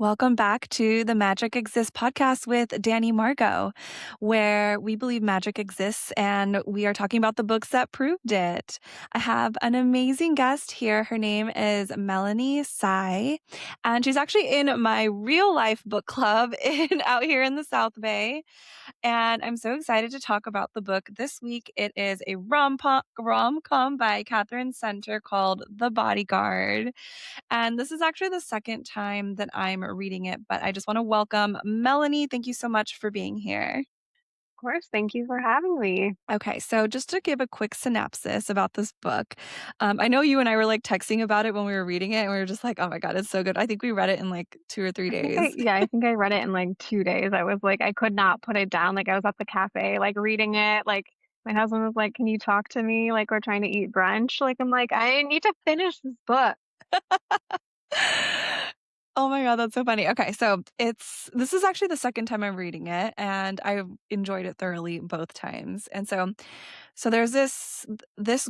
Welcome back to the Magic Exists podcast with Dani Margot, where we believe magic exists and we are talking about the books that proved it. I have an amazing guest here. Her name is Melanie Tsai, and she's actually in my real life book club out here in the South Bay. And I'm so excited to talk about the book this week. It is a rom-com by Katherine Center called The Bodyguard. And this is actually the second time that I'm reading it, but I just want to welcome Melanie. Thank you so much for being here. Of course, thank you for having me. Okay, so just to give a quick synopsis about this book, I know you and I were like texting about it when we were reading it, and we were just like, oh my God, it's so good. I think we read it in like 2 or 3 days. I think I read it in like 2 days. I was like, I could not put it down. Like, I was at the cafe, like, reading it. Like, my husband was like, "Can you talk to me? Like, we're trying to eat brunch." Like, I'm like, "I need to finish this book." Oh my God, that's so funny. Okay, so this is actually the second time I'm reading it, and I've enjoyed it thoroughly both times. And so there's this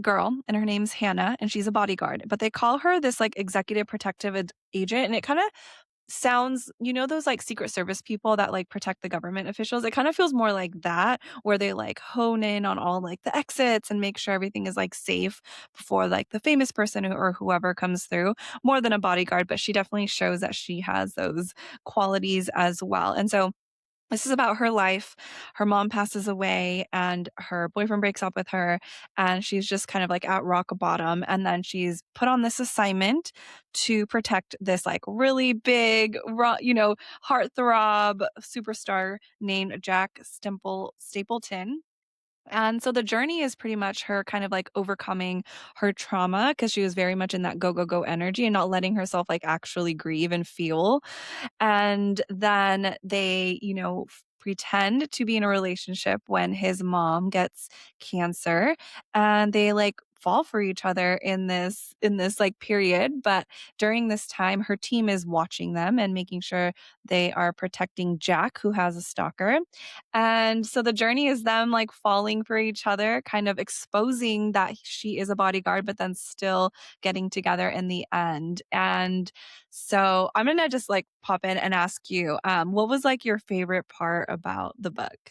girl, and her name's Hannah, and she's a bodyguard, but they call her this like executive protective agent, and it kind of sounds, those like Secret Service people that like protect the government officials. It kind of feels more like that, where they like hone in on all like the exits and make sure everything is like safe before like the famous person or whoever comes through, more than a bodyguard. But she definitely shows that she has those qualities as well. And so this is about her life. Her mom passes away and her boyfriend breaks up with her, and she's just kind of like at rock bottom. And then she's put on this assignment to protect this like really big, heartthrob superstar named Jack Stapleton. And so the journey is pretty much her kind of like overcoming her trauma because she was very much in that go, go, go energy and not letting herself like actually grieve and feel. And then they, pretend to be in a relationship when his mom gets cancer, and they like fall for each other in this like period. But during this time her team is watching them and making sure they are protecting Jack, who has a stalker. And so the journey is them like falling for each other, kind of exposing that she is a bodyguard, but then still getting together in the end. And so I'm gonna just like pop in and ask you, what was like your favorite part about the book?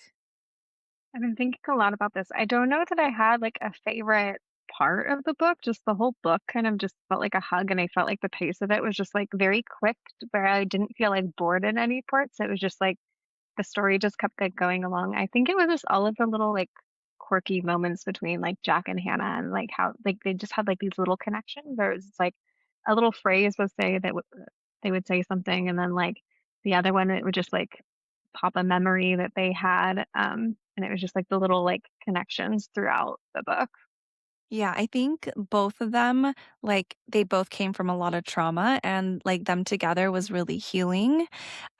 I've been thinking a lot about this. I don't know that I had like a favorite part of the book. Just the whole book kind of just felt like a hug, and I felt like the pace of it was just like very quick, where I didn't feel like bored in any parts. It was just like the story just kept, like, going along. I think it was just all of the little, like, quirky moments between, like, Jack and Hannah, and, like, how, like, they just had, like, these little connections. There was, like, a little phrase would say that they would say something, and then, like, the other one, it would just, like, pop a memory that they had, and it was just, like, the little, like, connections throughout the book. Yeah, I think both of them, like, they both came from a lot of trauma, and, like, them together was really healing.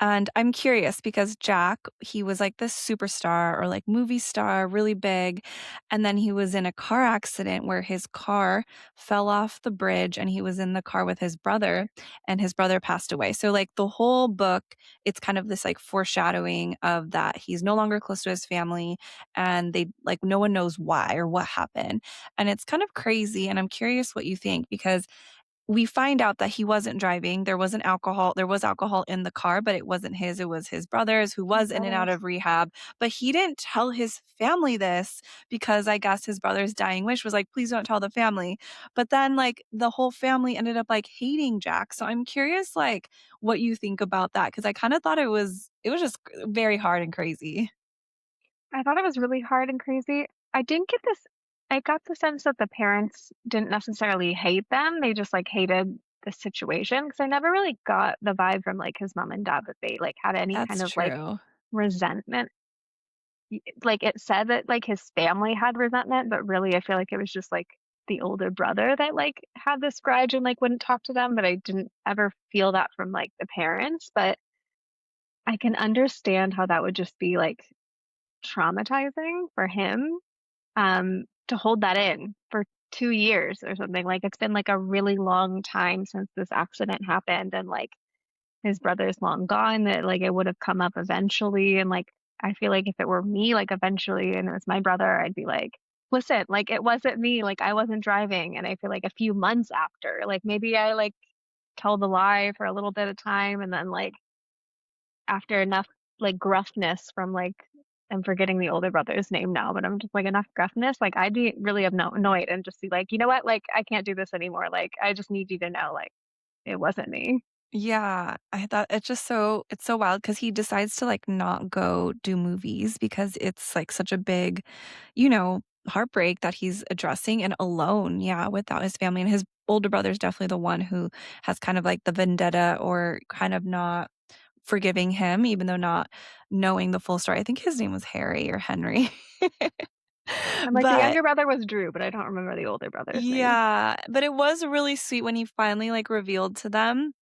And I'm curious because Jack, he was like this superstar or like movie star, really big. And then he was in a car accident where his car fell off the bridge and he was in the car with his brother, and his brother passed away. So, like, the whole book, it's kind of this like foreshadowing of that he's no longer close to his family, and they like no one knows why or what happened. And it's kind of crazy, and I'm curious what you think because we find out that he wasn't driving. There was alcohol in the car, but it wasn't his, it was his brother's, who His was in and out brothers. of rehab. But he didn't tell his family this because I guess his brother's dying wish was like, "Please don't tell the family." But then, like, the whole family ended up, like, hating Jack. So I'm curious, like, what you think about that because I kinda thought it was just very hard and crazy. I thought it was really hard and crazy. I didn't get this I got the sense that the parents didn't necessarily hate them, they just, like, hated the situation. Because I never really got the vibe from, like, his mom and dad that they, like, had any kind That's of, like, true. resentment. Like, it said that, like, his family had resentment, but really I feel like it was just, like, the older brother that, like, had this grudge and, like, wouldn't talk to them, but I didn't ever feel that from, like, the parents. But I can understand how that would just be, like, traumatizing for him, to hold that in for 2 years or something. Like, it's been, like, a really long time since this accident happened, and, like, his brother's long gone, that, like, it would have come up eventually. And, like, I feel like if it were me, like, eventually, and it was my brother, I'd be like, "Listen, like, it wasn't me, like, I wasn't driving." And I feel like a few months after, like, maybe I, like, tell the lie for a little bit of time, and then, like, after enough, like, gruffness from, like, I'm forgetting the older brother's name now, but I'm just like, enough gruffness, like, I'd be really annoyed and just be like, "You know what? Like, I can't do this anymore. Like, I just need you to know, like, it wasn't me." Yeah, I thought it's so wild because he decides to, like, not go do movies because it's, like, such a big, heartbreak that he's addressing and alone, yeah, without his family, and his older brother's definitely the one who has kind of, like, the vendetta or kind of not forgiving him even though not knowing the full story. I think his name was Harry or Henry. I'm like, the But younger brother was Drew, but I don't remember the older brother's name. yeah, but it was really sweet when he finally, like, revealed to them.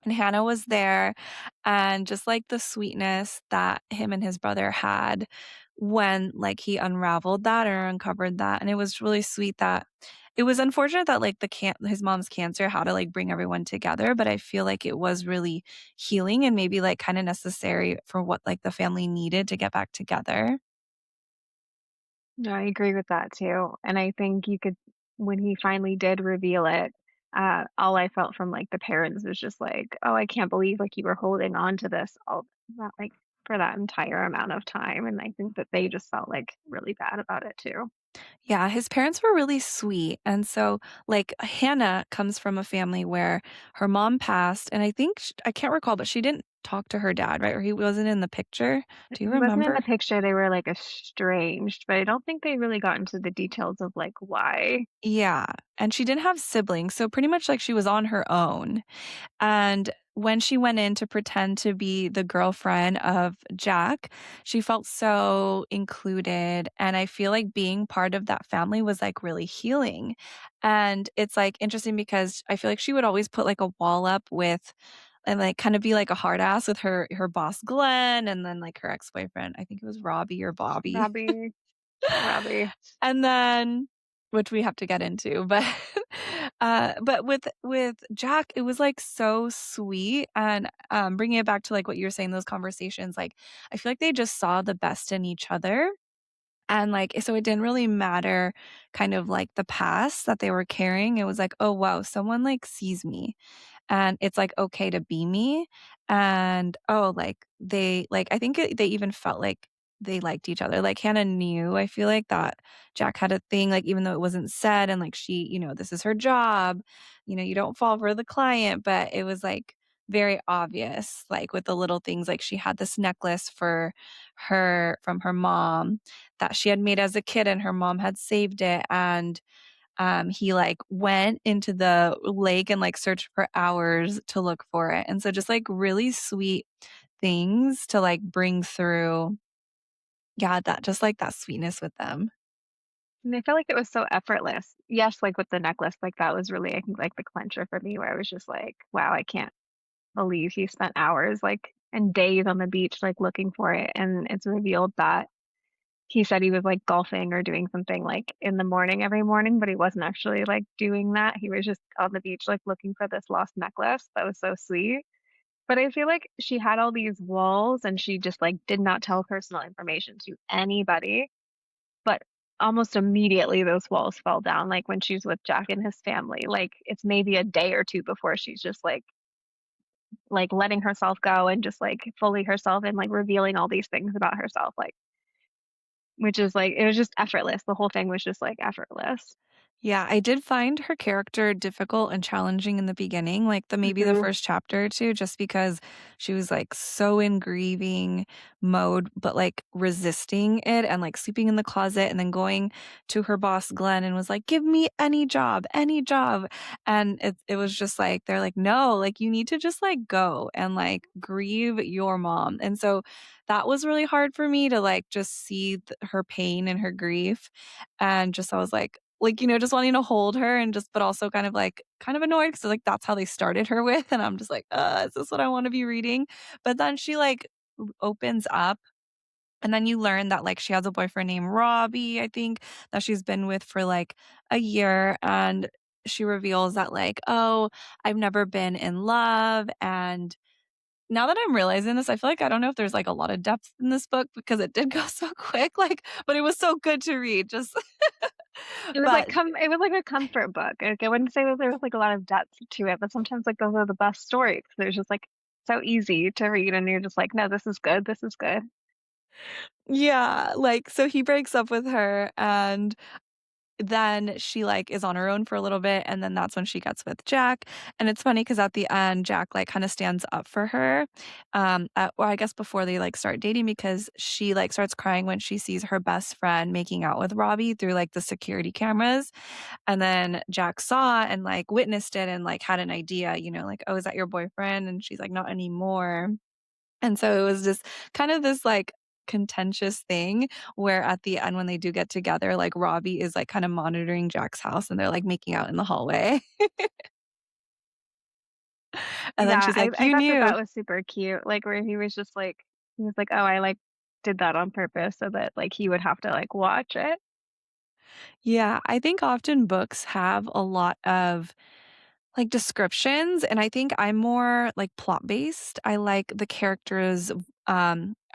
And Hannah was there, and just, like, the sweetness that him and his brother had when, like, he unraveled that or uncovered that, and it was really sweet that it was unfortunate that, like, the his mom's cancer had to, like, bring everyone together, but I feel like it was really healing and maybe, like, kinda necessary for what, like, the family needed to get back together. No, I agree with that too, and I think you could when he finally did reveal it, all I felt from, like, the parents was just like, "Oh, I can't believe, like, you were holding on to this all that, like, for that entire amount of time," and I think that they just felt, like, really bad about it too. Yeah, his parents were really sweet, and so, like, Hannah comes from a family where her mom passed, and I think I can't recall, but she didn't talk to her dad, right? Or he wasn't in the picture. Do you He wasn't in the remember? picture, they were, like, estranged, but I don't think they really got into the details of, like, why. Yeah, and she didn't have siblings, so pretty much, like, she was on her own. And when she went in to pretend to be the girlfriend of Jack, she felt so included, and I feel like being part of that family was, like, really healing. And it's, like, interesting because I feel like she would always put, like, a wall up with and, like, kinda be like a hard ass with her boss, Glenn, and then, like, her ex-boyfriend, I think it was Robbie or Bobby. Robbie Robbie. And then which we have to get into, but, but with Jack, it was, like, so sweet, and, bringing it back to, like, what you were saying, those conversations, like, I feel like they just saw the best in each other, and, like, so it didn't really matter kind of, like, the past that they were carrying, it was like, "Oh, wow, someone, like, sees me." And it's, like, okay to be me, and, oh, like, I think they even felt like they liked each other, like, Hannah knew, I feel like, that Jack had a thing, like, even though it wasn't said and, like, this is her job, you don't fall for the client, but it was, like, very obvious, like, with the little things, like, she had this necklace for her from her mom that she had made as a kid, and her mom had saved it, and he, like, went into the lake and, like, searched for hours to look for it, and so just, like, really sweet things to, like, bring through yeah, that just, like, that sweetness with them. And I felt like it was so effortless. Yes, like, with the necklace, like, that was really, I think, like, the clincher for me where I was just like, "Wow, I can't believe he spent hours, like, and days on the beach, like, looking for it," and it's revealed that he said he was, like, golfing or doing something, like, in the morning every morning, but he wasn't actually, like, doing that. He was just on the beach, like, looking for this lost necklace. That was so sweet. But I feel like she had all these walls and she just, like, did not tell personal information to anybody, but almost immediately those walls fell down, like, when she's with Jack and his family, like, it's maybe a day or 2 before she's just, like, letting herself go and just, like, fully herself and, like, revealing all these things about herself, like, which is, like, it was just effortless. The whole thing was just, like, effortless. Yeah, I did find her character difficult and challenging in the beginning, like, maybe the Mhm. first chapter or 2, just because she was, like, so in grieving mode, but, like, resisting it and, like, sleeping in the closet and then going to her boss, Glenn, and was like, "Give me any job, any job." And it was just like, they're like, "No, like, you need to just, like, go and, like, grieve your mom." And so that was really hard for me to, like, just see her pain and her grief, and just I was like, just wanting to hold her and just but also kind of annoyed because like, that's how they started her with, and I'm just like, is this what I wanna be reading?" But then she, like, opens up, and then you learn that, like, she has a boyfriend named Robbie, I think, that she's been with for, like, a year, and she reveals that, like, "Oh, I've never been in love," and now that I'm realizing this, I feel like I don't know if there's, like, a lot of depth in this book because it did go so quick, like but it was so good to read, just but It was like a comfort book. Like, I wouldn't say that there was, like, a lot of depth to it, but sometimes, like, those are the best stories. There's just, like, so easy to read, and you're just like, "No, this is good, this is good." Yeah, like, so he breaks up with her, and then she, like, is on her own for a little bit, and then that's when she gets with Jack, and it's funny because at the end, Jack, like, kinda stands up for her, well, I guess before they, like, start dating because she, like, starts crying when she sees her best friend making out with Robbie through, like, the security cameras, and then Jack saw and, like, witnessed it and, like, had an idea, like, "Oh, is that your boyfriend?" And she's like, "Not anymore." And so it was just kind of this, like, contentious thing where at the end when they do get together, like, Robbie is, like, kinda monitoring Jack's house, and they're, like, making out in the hallway. And then Yeah, she's like, I "You thought that knew." that was super cute, like, where he was like, "Oh, I, like, did that on purpose so that, like, he would have to, like, watch it." Yeah, I think often books have a lot of, like, descriptions, and I think I'm more, like, plot-based. I like the characters,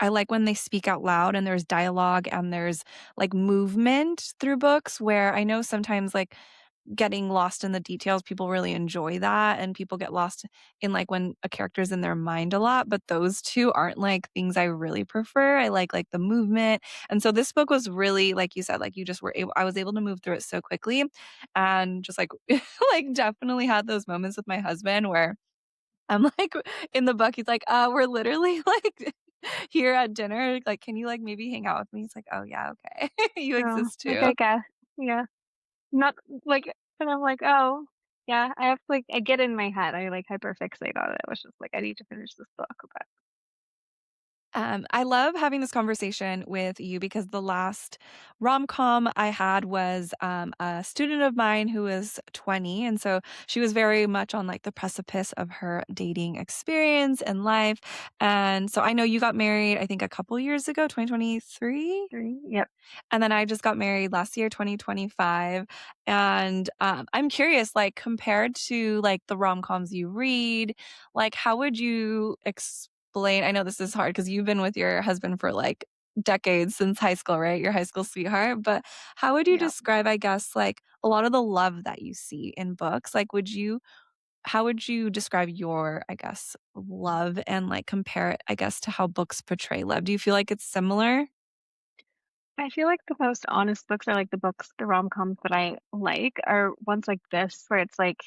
I like when they speak out loud and there's dialogue and there's, like, movement through books where I know sometimes, like, getting lost in the details, people really enjoy that, and people get lost in, like, when a character's in their mind a lot, but those 2 aren't, like, things I really prefer. I like, the movement, and so this book was really, like you said, like, you just were able I was able to move through it so quickly, and just, like like, definitely had those moments with my husband where I'm, like in the book, he's like, we're literally, like, here at dinner, like, can you, like, maybe hang out with me?" He's like, "Oh, yeah, okay. You Oh, exist like, too." I guess. Yeah. Not like and I'm like, "Oh, yeah." I have to, like I get in my head, I, like, hyperfixate on it. It was just like, "I need to finish this book," but I love having this conversation with you because the last rom-com I had was, a student of mine who was 20, and so she was very much on, like, the precipice of her dating experience and life, and so I know you got married, I think, a couple years ago, 2023? 3 yep. And then I just got married last year, 2025, and, I'm curious, like, compared to, like, the rom-coms you read, like, how would you explain I know this is hard because 'cause you've been with your husband for, like, decades since high school, right? Your high school sweetheart, but how would you Yeah. describe, I guess, like, a lot of the love that you see in books? Like, would you how would you describe your, I guess, love and, like, compare it, I guess, to how books portray love? Do you feel like it's similar? I feel like the most honest books are, like, the rom-coms that I like are ones like this where it's like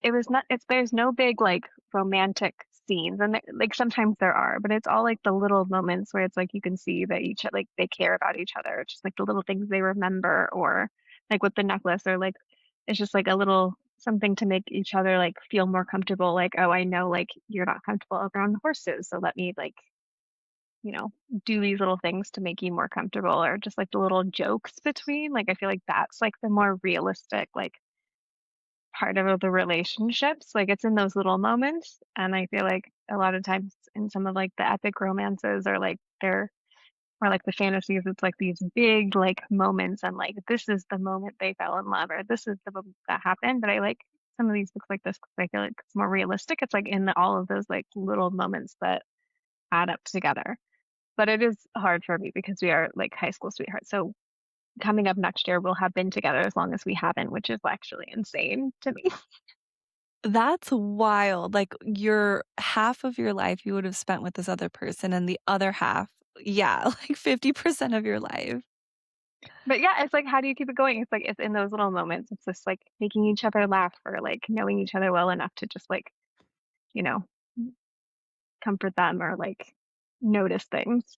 it was not it's there's no big, like, romantic scenes, and there like, sometimes there are, but it's all, like, the little moments where it's like you can see that like, they care about each other, just, like, the little things they remember or, like, with the necklace or, like, it's just, like, a little something to make each other, like, feel more comfortable, like, "Oh, I know, like, you're not comfortable around horses, so let me, like, you know, do these little things to make you more comfortable or just like the little jokes between. Like I feel like that's like the more realistic like part of the relationships. Like it's in those little moments. And I feel like a lot of times in some of like the epic romances or like they're or like the fantasies, it's like these big like moments and like this is the moment they fell in love or this is the moment that happened. But I like some of these books like this because I feel like it's more realistic. It's like in all of those like little moments that add up together. But it is hard for me because we are, like, high school sweethearts, so coming up next year, we'll have been together as long as we haven't, which is actually insane to me. That's wild, like, your half of your life you would have spent with this other person, and the other half yeah, like, 50% of your life. But, yeah, it's like, how do you keep it going? It's like, it's in those little moments. It's just, like, making each other laugh or, like, knowing each other well enough to just, like, you know, comfort them or, like, notice things.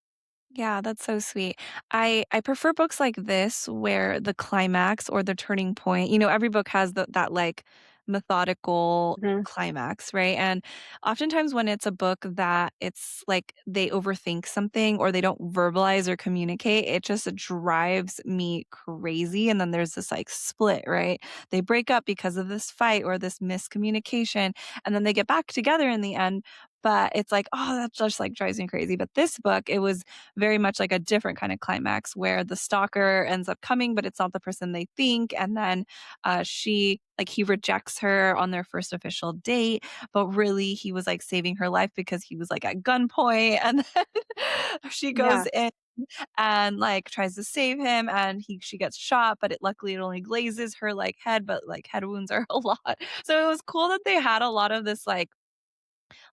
Yeah, that's so sweet. I prefer books like this where the climax or the turning point every book has that, like, methodical Mhm. climax, right? And oftentimes when it's a book that it's like they overthink something or they don't verbalize or communicate, it just drives me crazy, and then there's this, like, split, right? They break up because of this fight or this miscommunication, and then they get back together in the end, but it's like, "Oh, that just, like, drives me crazy." But this book, it was very much like a different kind of climax where the stalker ends up coming, but it's not the person they think. And then he rejects her on their first official date, but really he was like saving her life because he was like at gunpoint. And then she goes Yeah. in and like tries to save him and she gets shot, but luckily it only glazes her like head, but like head wounds are a lot. So it was cool that they had a lot of this like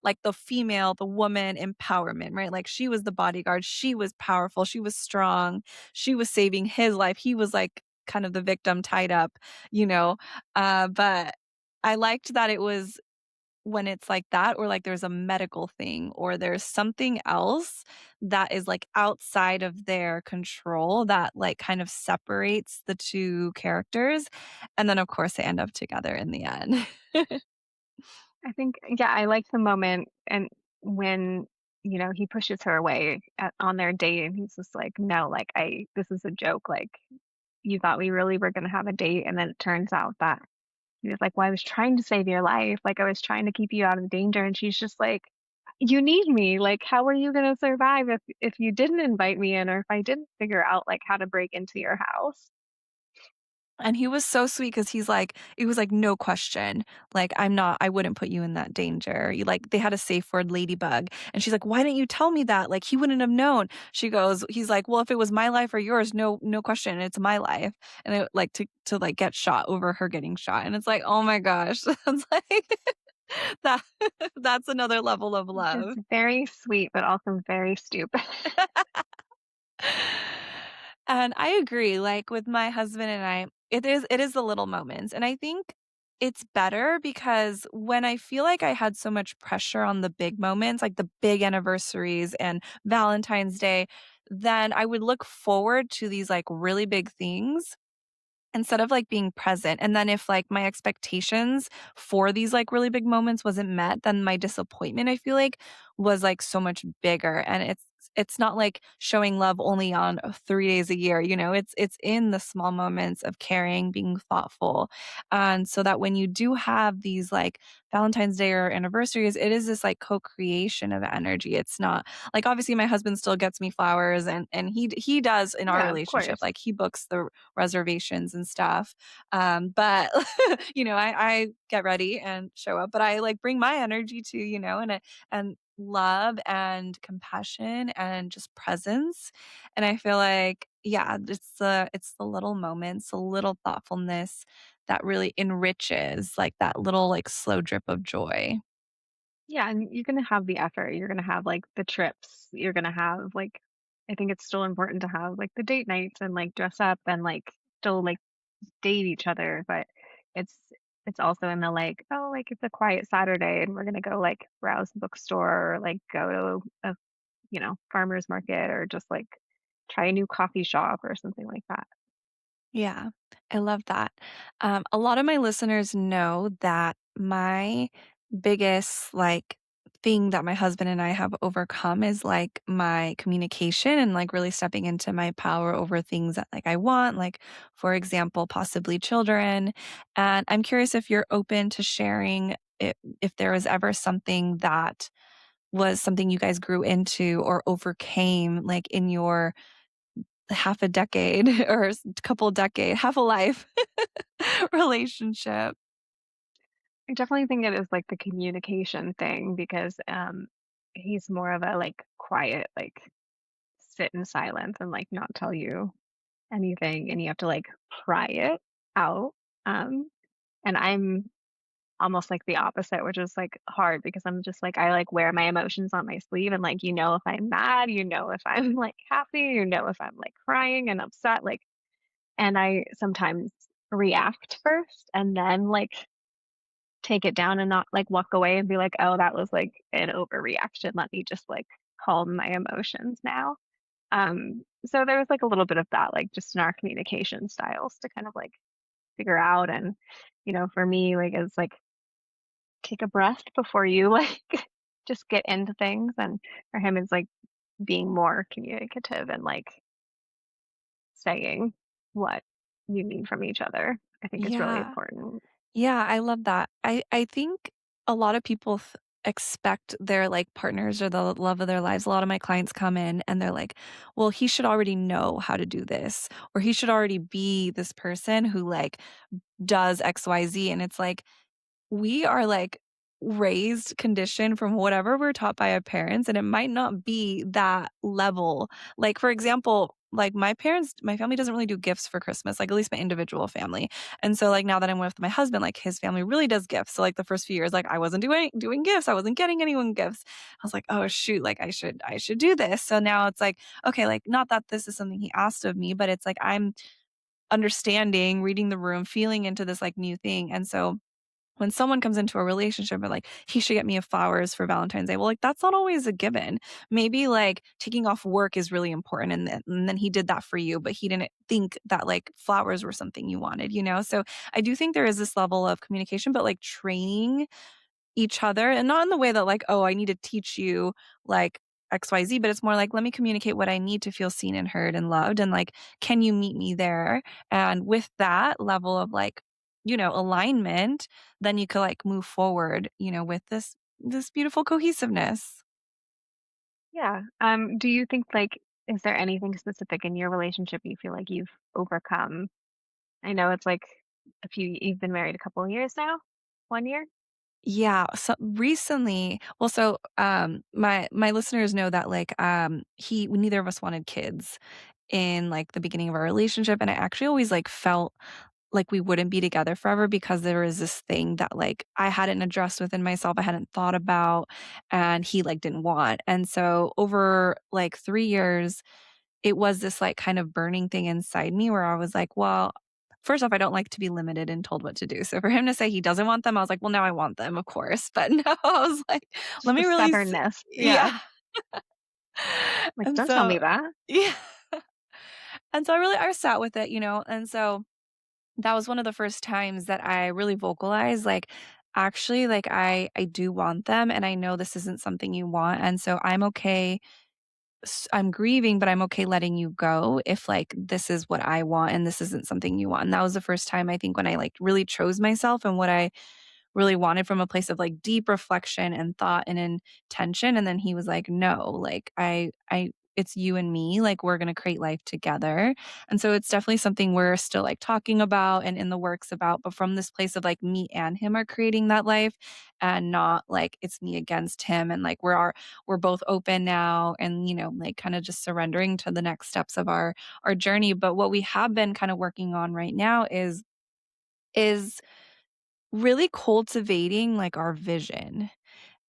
like the female, the woman empowerment, right? Like she was the bodyguard, she was powerful, she was strong, she was saving his life. He was like kind of the victim tied up, you know. But I liked that it was when it's like that, or like there's a medical thing, or there's something else that is like outside of their control that like kind of separates the two characters. And then of course they end up together in the end. I think, yeah, I like the moment and when, he pushes her away on their date and he's just like, no, like, this is a joke. Like, you thought we really were going to have a date. And then it turns out that he was like, well, I was trying to save your life. Like, I was trying to keep you out of danger. And she's just like, you need me. Like, how are you going to survive if you didn't invite me in or if I didn't figure out like how to break into your house? And he was so sweet because he's like it was like, "No question. Like, I wouldn't put you in that danger." You like they had a safe word, ladybug, and she's like, "Why didn't you tell me that? Like, he wouldn't have known." He's like, "Well, if it was my life or yours, no question, it's my life." And it like to like get shot over her getting shot. And it's like, "Oh my gosh." That's like that that's another level of It's love. very sweet, but also very stupid. And I agree, like, with my husband and I, it is the little moments, and I think it's better because when I feel like I had so much pressure on the big moments, like the big anniversaries and Valentine's Day, then I would look forward to these, like, really big things instead of, like, being present. And then if, like, my expectations for these, like, really big moments wasn't met, then my disappointment, I feel like, was, like, so much bigger. And it's not like showing love only on 3 days a year, you know? It's in the small moments of caring, being thoughtful, and so that when you do have these, like, Valentine's Day or anniversaries, it is this, like, co-creation of energy. It's not like, obviously, my husband still gets me flowers, and he does in our Yeah, of relationship, course. like, he books the reservations and stuff. But I get ready and show up, but I like bring my energy too, and love and compassion and just presence. And I feel like, yeah, it's the little moments, the little thoughtfulness that really enriches like that little like slow drip of joy. Yeah, and you're gonna have the effort. You're gonna have like the trips. You're gonna have like I think it's still important to have like the date nights and like dress up and like still like date each other, but it's it's also in the like, oh, like it's a quiet Saturday and we're gonna go like browse the bookstore or like go to a farmer's market or just like try a new coffee shop or something like that. Yeah, I love that. A lot of my listeners know that my biggest like thing that my husband and I have overcome is like my communication and like really stepping into my power over things that like I want, like for example, possibly children. And I'm curious if you're open to sharing if there was ever something that was something you guys grew into or overcame like in your half a decade or couple decade, half a life relationship. I definitely think it is like the communication thing because he's more of a like quiet, like sit in silence and like not tell you anything and you have to like pry it out. Um and I'm almost like the opposite, which is like hard because I'm just like I like wear my emotions on my sleeve and like if I'm mad, if I'm like happy, if I'm like crying and upset, like and I sometimes react first and then like take it down and not like walk away and be like, oh, that was like an overreaction. Let me just like calm my emotions now. So there was like a little bit of that, like just in our communication styles to kind of like figure out. And, for me, like it's like take a breath before you like just get into things. And for him, it's like being more communicative and like saying what you need from each other. I think is really Yeah. important. Yeah, I love that. I think a lot of people expect their like partners or the love of their lives. A lot of my clients come in and they're like, "Well, he should already know how to do this or he should already be this person who like does XYZ." And it's like we are like raised, conditioned from whatever we're taught by our parents, and it might not be that level. Like, for example, like, my family doesn't really do gifts for Christmas, like, at least my individual family, and so, like, now that I'm with my husband, like, his family really does gifts, so, like, the first few years, like, I wasn't doing gifts, I wasn't getting anyone gifts. I was like, "Oh, shoot, like, I should do this." So now it's like, okay, like, not that this is something he asked of me, but it's like I'm understanding, reading the room, feeling into this, like, new thing, and so when someone comes into a relationship and like, "He should get me a flowers for Valentine's Day." Well, like, that's not always a given. Maybe, like, taking off work is really important, and then he did that for you, but he didn't think that, like, flowers were something you wanted, you know? So, I do think there is this level of communication, but, like, training each other, and not in the way that, like, "Oh, I need to teach you, like, XYZ," but it's more like, "Let me communicate what I need to feel seen and heard and loved, and, like, can you meet me there?" And with that level of, like, alignment, then you could, like, move forward, with this beautiful cohesiveness. Yeah. Do you think like is there anything specific in your relationship you feel like you've overcome? I know it's like you've been married a couple of years now? 1 year? Yeah, so recently my listeners know that, like, he neither of us wanted kids in, like, the beginning of our relationship, and I actually always, like, felt like we wouldn't be together forever because there was this thing that, like, I hadn't addressed within myself, I hadn't thought about, and he, like, didn't want, and so over, like, 3 years, it was this, like, kind of burning thing inside me where I was like, "Well, first off, I don't like to be limited and told what to do." So for him to say he doesn't want them, I was like, "Well, now I want them, of course." But no, I was like, Just "Let the me release." stubbornness. Yeah. Yeah. Like, And don't tell so me that. yeah. And so I sat with it, and so that was one of the first times that I really vocalized, like, "Actually, like, I do want them, and I know this isn't something you want, and so I'm grieving, but I'm okay letting you go if, like, this is what I want and this isn't something you want." And that was the first time I think when I, like, really chose myself and what I really wanted from a place of, like, deep reflection and thought and intention, and then he was like, "No, like, I it's you and me, like, we're gonna create life together." And so it's definitely something we're still, like, talking about and in the works about, but from this place of, like, me and him are creating that life and not, like, it's me against him, and, like, we're both open now and, like, kinda just surrendering to the next steps of our journey. But what we have been kinda working on right now is really cultivating, like, our vision.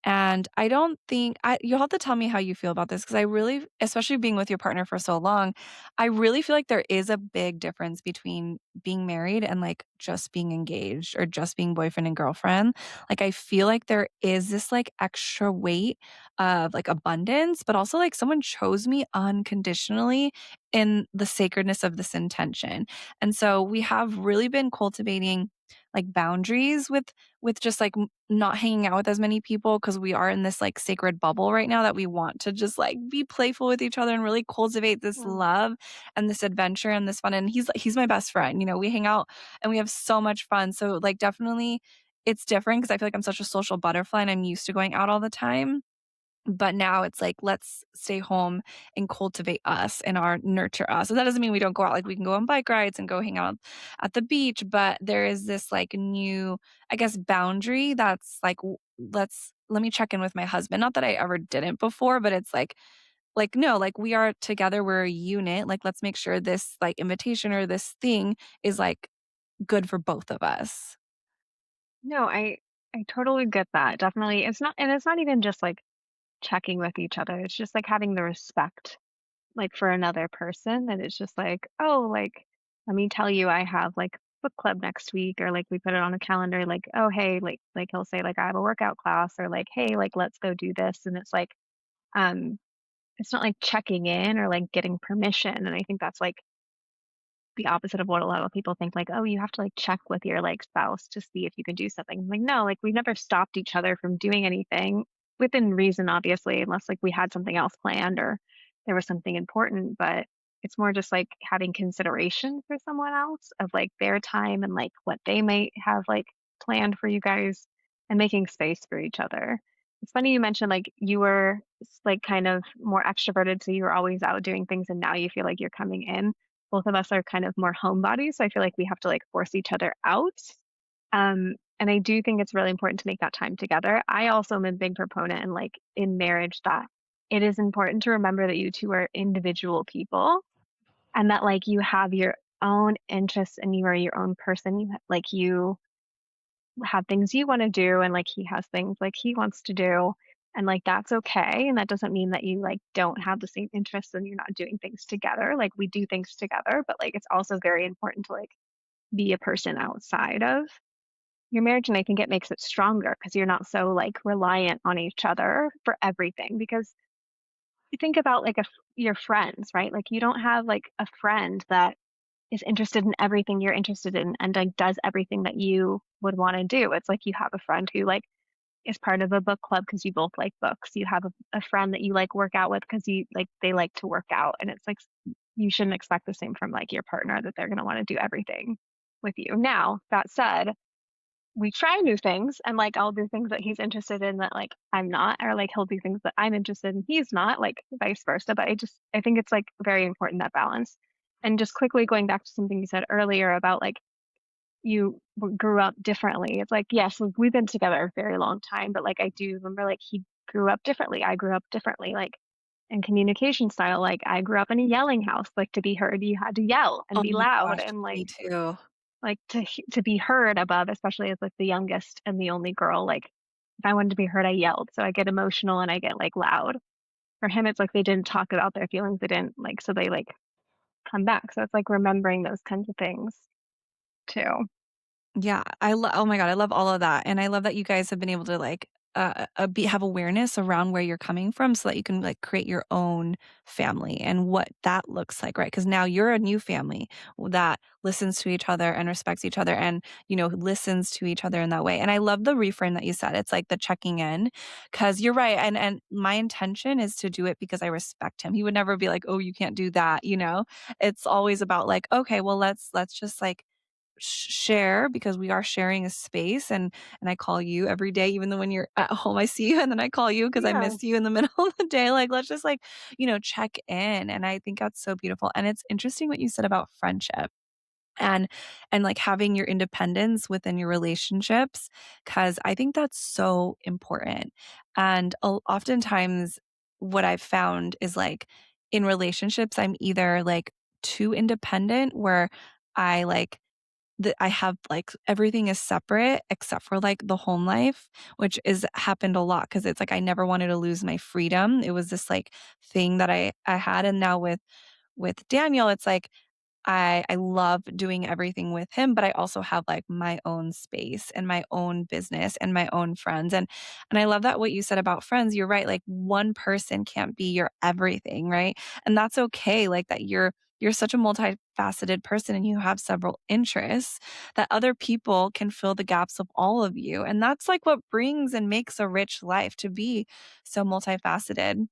And I don't think you'll have to tell me how you feel about this because I really especially being with your partner for so long, I really feel like there is a big difference between being married and, like, just being engaged or just being boyfriend and girlfriend. Like, I feel like there is this, like, extra weight of, like, abundance, but also, like, someone chose me unconditionally in the sacredness of this intention. And so we have really been cultivating, like, boundaries with just, like, not hanging out with as many people because we are in this, like, sacred bubble right now that we want to just, like, be playful with each other and really cultivate this Yeah. love and this adventure and this fun, and he's my best friend, we hang out and we have so much fun, so, like, definitely it's different because I feel like I'm such a social butterfly and I'm used to going out all the time. But now it's like, let's stay home and cultivate us and our nurture us. So that doesn't mean we don't go out, like, we can go on bike rides and go hang out at the beach, but there is this, like, new, I guess, boundary that's like, let me check in with my husband. Not that I ever didn't before, but it's like, no, like, we are together, we're a unit, like, let's make sure this, like, invitation or this thing is, like, good for both of us. No, I totally get that. Definitely. It's not even just like checking with each other. It's just like having the respect like for another person that it's just like, oh, like let me tell you I have like book club next week or like we put it on a calendar like, oh hey, like he'll say like I have a workout class or like, hey, like let's go do this. And um it's not like checking in or like getting permission. And I think that's like the opposite of what a lot of people think, like, "Oh, you have to, like, check with your, like, spouse to see if you can do something." I'm like, no, like, we never stopped each other from doing anything within reason, obviously, unless, like, we had something else planned or there was something important, but it's more just, like, having consideration for someone else of, like, their time and, like, what they might have, like, planned for you guys and making space for each other. It's funny you mentioned, like, you were like, kind of more extroverted, so you were always out doing things, and now you feel like you're coming in. Both of us are kind of more homebodies, so I feel like we have to, like, force each other out. And I do think it's really important to make that time together. I also am a big proponent in like in marriage that it is important to remember that you two are individual people and that like you have your own interests and you are your own person. You have things you want to do and like he has things like he wants to do. And like that's okay. And that doesn't mean that you like don't have the same interests and you're not doing things together. Like we do things together, but like it's also very important to like be a person outside of your marriage. And I think it makes it stronger because you're not so like reliant on each other for everything. Because you think about like your friends, right? Like you don't have like a friend that is interested in everything you're interested in and like does everything that you would want to do. It's like you have a friend who like is part of a book club because you both like books. You have a friend that you like work out with because you like they like to work out. And it's like you shouldn't expect the same from like your partner that they're gonna want to do everything with you. Now, that said, we try new things and like I'll do things that he's interested in that like I'm not, or like he'll do things that I'm interested in, he's not, like vice versa. But I think it's like very important that balance. And just quickly going back to something you said earlier about like grew up differently. It's like, yes, we've been together a very long time, but like I do remember like he grew up differently. I grew up differently. Like in communication style, like I grew up in a yelling house. Like to be heard, you had to yell and Oh be my loud gosh, and me too. like to be heard above, especially as like the youngest and the only girl. Like if I wanted to be heard, I yelled. So I get emotional and I get like loud. For him, it's like they didn't talk about their feelings. They didn't like, so they like come back. So it's like remembering those kinds of things too. Yeah, oh my god, I love all of that, and I love that you guys have been able to, like, be have awareness around where you're coming from so that you can, like, create your own family and what that looks like, right? Because now you're a new family that listens to each other and respects each other and, listens to each other in that way, and I love the reframe that you said, it's like the checking in, because 'cause you're right, and my intention is to do it because I respect him. He would never be like, "Oh, you can't do that," you know? It's always about, like, "Okay, well, let's just, like, share because we are sharing a space and I call you every day even though when you're at home I see you and then I call you because I Yeah. miss you in the middle of the day like let's just like check in and I think that's so beautiful and it's interesting what you said about friendship and like having your independence within your relationships because I think that's so important and oftentimes what I've found is like in relationships I'm either like too independent where I like that I have, like everything is separate except for, like, the home life, which is happened a lot because it's like I never wanted to lose my freedom. It was this, like, thing that I had, and now with Daniel, it's like I love doing everything with him, but I also have, like, my own space and my own business and my own friends, and I love that what you said about friends, you're right, like, one person can't be your everything, right? And that's okay, like, that you're such a multifaceted person and you have several interests that other people can fill the gaps of all of you, and that's, like, what brings and makes a rich life to be so multifaceted.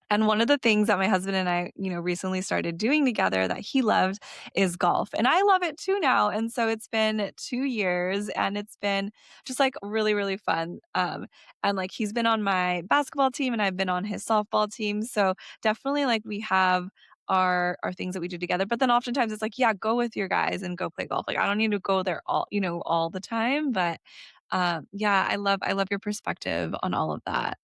And one of the things that my husband and I, recently started doing together that he loved is golf. And I love it too now. And so it's been 2 years and it's been just like really, really fun. And like he's been on my basketball team and I've been on his softball team. So definitely like we have our things that we do together. But then oftentimes it's like, yeah, go with your guys and go play golf. Like I don't need to go there all the time. But yeah, I love your perspective on all of that.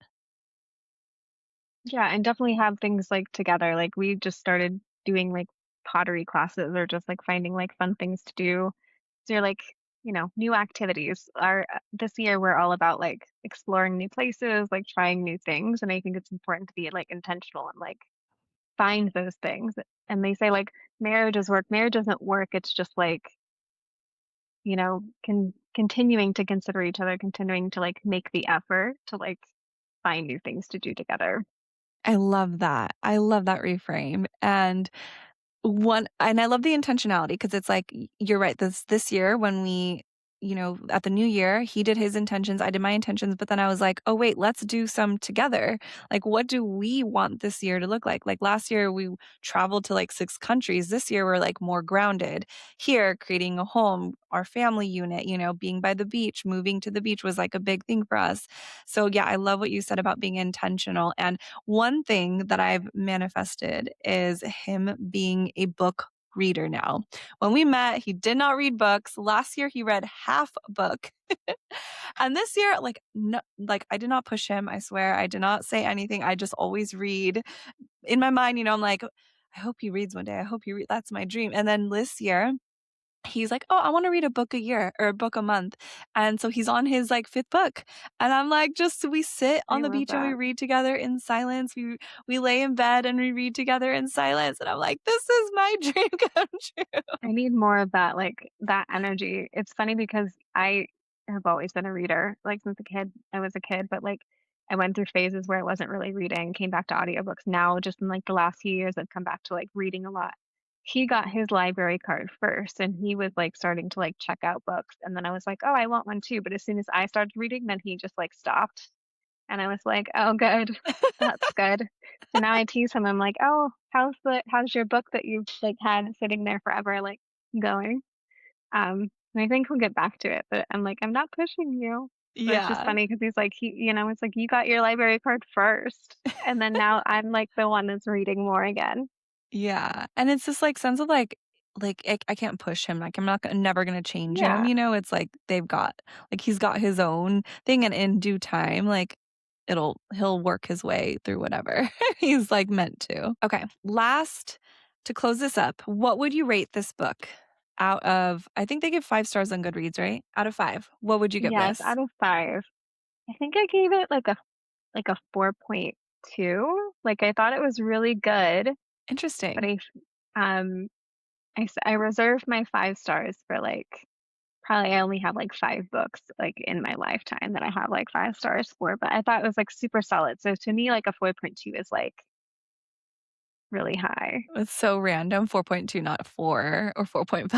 Yeah, and definitely have things like together. Like we just started doing like pottery classes or just like finding like fun things to do. So you're like, new activities. Are this year we're all about like exploring new places, like trying new things. And I think it's important to be like intentional and like find those things. And they say like marriage is work. Marriage isn't work. It's just like, continuing to consider each other, continuing to like make the effort to like find new things to do together. I love that. I love that reframe. And I love the intentionality because it's like you're right, this year when we at the new year, he did his intentions, I did my intentions, but then I was like, "Oh, wait, let's do some together." Like, what do we want this year to look like? Like, last year, we traveled to, like, 6 countries. This year, we're, like, more grounded. Here, creating a home, our family unit, being by the beach, moving to the beach was, like, a big thing for us. So, yeah, I love what you said about being intentional, and one thing that I've manifested is him being a book reader now. When we met, he did not read books. Last year, he read half a book. And this year, like, no, like I did not push him. I swear, I did not say anything. I just always read. In my mind, I'm like, I hope he reads one day. I hope he read. That's my dream. And then this year, he's like, "Oh, I wanna read a book a year or a book a month." And so he's on his, like, 5th book. And I'm like, just we sit I on the love beach and we that. read together in silence. We lay in bed and we read together in silence. And I'm like, "This is my dream come true." I need more of that, like, that energy. It's funny because I have always been a reader, like, since a kid I was a kid, but, like, I went through phases where I wasn't really reading, came back to audiobooks. Now, just in, like, the last few years, I've come back to, like, reading a lot. He got his library card first, and he was, like, starting to, like, check out books, and then I was like, "Oh, I want one too," but as soon as I started reading, then he just, like, stopped, and I was like, "Oh, good. That's good." So now I tease him, I'm like, "Oh, how's your book that you've, like, had sitting there forever, like, going?" And I think we'll get back to it, but I'm like, "I'm not pushing you." But it's just Yeah. funny because he's like, it's like, "You got your library card first, and then now I'm, like, the one that's reading more again." Yeah, and it's this, like, sense of, I can't push him, like, I'm not gonna never gonna change him, Yeah. It's like he's got his own thing, and in due time, like, he'll work his way through whatever he's, like, meant to. Okay, last to close this up, what would you rate this book out of I think they give 5 stars on Goodreads, right? Out of 5, what would you give Yes, this? out of 5. I think I gave it, like, a 4.2. Like, I thought it was really good, but Interesting. um, I reserved my 5 stars for, like, probably I only have, like, 5 books, like, in my lifetime that I have, like, 5 stars for, but I thought it was, like, super solid. So to me, like, a 4.2 is, like, really high. It's so random, 4.2, not 4 or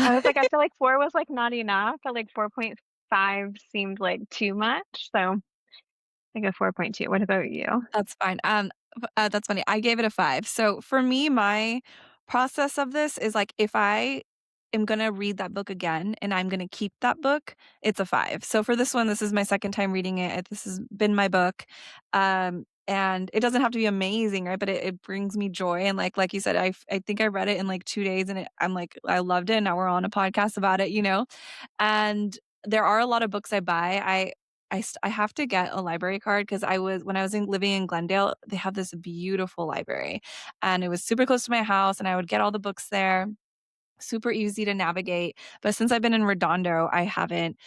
I was 4.5. like, I feel like 4 was, like, not enough, but, like, 4.5 seemed, like, too much, so, like, a 4.2. What about you? That's fine. That's funny. I gave it a 5. So for me, my process of this is like if I am gonna read that book again and I'm gonna keep that book, it's a 5. So for this one, this is my second time reading it. This has been my book. And it doesn't have to be amazing, right? But it brings me joy. And like you said, I think I read it in like 2 days and I'm like, I loved it. And now we're on a podcast about it. And there are a lot of books I buy. I have to get a library card because when I was living in Glendale, they have this beautiful library, and it was super close to my house, and I would get all the books there, super easy to navigate. But since I've been in Redondo, I haven't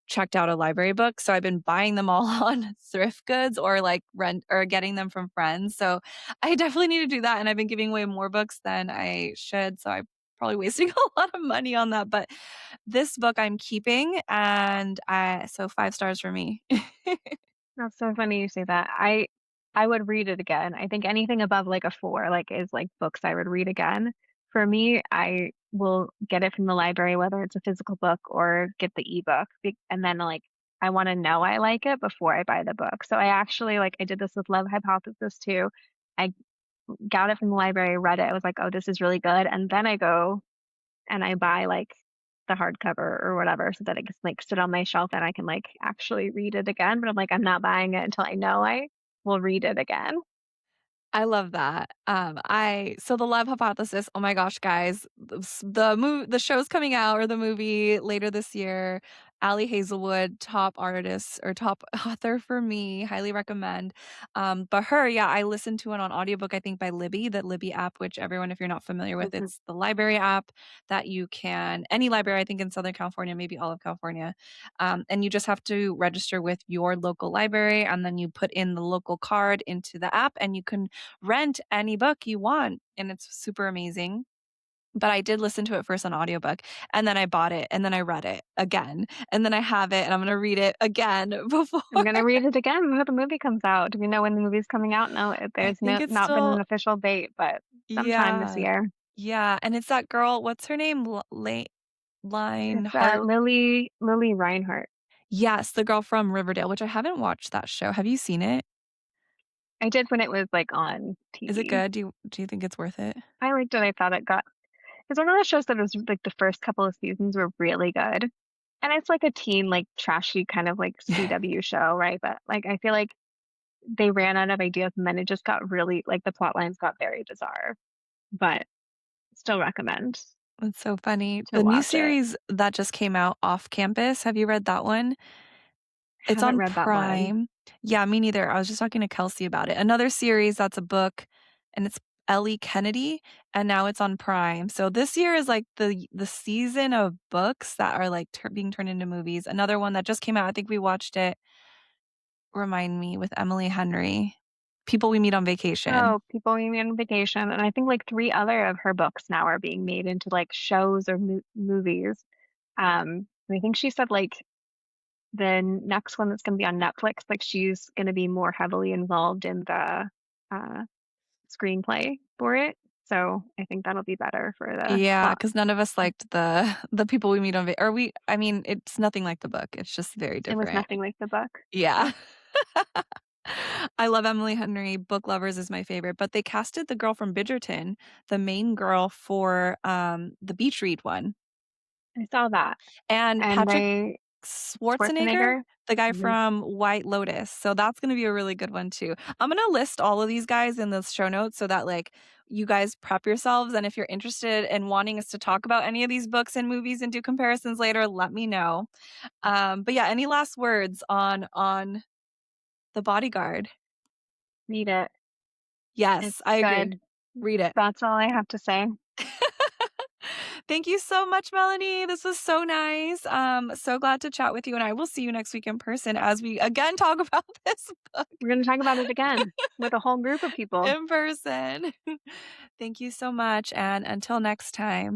checked out a library book, so I've been buying them all on thrift goods or like rent or getting them from friends. So I definitely need to do that, and I've been giving away more books than I should, so I'm probably wasting a lot of money on that. But this book I'm keeping, and so 5 stars for me. That's so funny you say that. I would read it again. I think anything above, like, a 4, like, is, like, books I would read again. For me, I will get it from the library, whether it's a physical book or get the ebook, and then, like, I wanna know I like it before I buy the book. So I actually, like, I did this with Love Hypothesis too. I got it from the library, read it, I was like, "Oh, this is really good," and then I go and I buy, like, the hardcover or whatever so that it can, like, sit on my shelf and I can, like, actually read it again, but I'm like, I'm not buying it until I know I will read it again. I love that. I so the Love Hypothesis, oh my gosh, guys, the show's coming out or the movie later this year. Ali Hazelwood, top artist or top author for me, highly recommend. But her, yeah, I listened to it on audiobook, I think by Libby, the Libby app, which everyone, if you're not familiar with, Mhm. it's the library app that you can any library, I think in Southern California, maybe all of California. And you just have to register with your local library and then you put in the local card into the app and you can rent any book you want, and it's super amazing. But I did listen to it first on audiobook, and then I bought it, and then I read it again, and then I have it, and I'm gonna read it again before I'm gonna read it again when the movie comes out. Do we know when the movie's coming out? No, I there's think no it's not been an still official date, but sometime this yeah. year. Yeah, and it's that girl, what's her name? L Line It's, Heart Lily Reinhart. Yes, the girl from Riverdale, which I haven't watched that show. Have you seen it? I did when it was, like, on Is it TV. good? Do you think it's worth it? I liked it, I thought it's one of those shows that was, like, the first couple of seasons were really good. And it's like a teen, like, trashy kind of, like, CW show, right? But, like, I feel like they ran out of ideas and then it just got really like, the plot lines got very bizarre, but still recommend. That's so funny. to The new watch it. series that just came out, Off Campus, have you read that one? It's Haven't on read that one. Prime. Yeah, me neither. I was just talking to Kelsey about it. Another series that's a book, and it's Ellie Kennedy, and now it's on Prime. So this year is like the season of books that are like being turned into movies. Another one that just came out, I think we watched it, remind me, with Emily Henry. People We Meet on Vacation. Oh, People We Meet on Vacation, and I think like three other of her books now are being made into like shows or movies. And I think she said like the next one that's going to be on Netflix, like she's going to be more heavily involved in the uh, screenplay for it. So I think that'll be better for the Yeah, plot. because none of us liked the People We Meet on Va or we I mean, it's nothing like the book. It's just very It was different. nothing like the book. Yeah. Yeah. I love Emily Henry. Book Lovers is my favorite, but they casted the girl from Bridgerton, the main girl for, the beach read one, I saw that. and And Patrick they Schwarzenegger, Schwarzenegger. the guy Mhm. from White Lotus, so that's gonna be a really good one too. I'm gonna list all of these guys in the show notes so that, like, you guys prep yourselves, and if you're interested in wanting us to talk about any of these books and movies and do comparisons later, let me know. But yeah, any last words on The Bodyguard? Read it. Yes, It's I agree. good. Read it. That's all I have to say. Thank you so much, Melanie. This was so nice. So glad to chat with you, and I will see you next week in person as we again talk about this book We're going to talk about it again with a whole group of people. in person. Thank you so much, and until next time.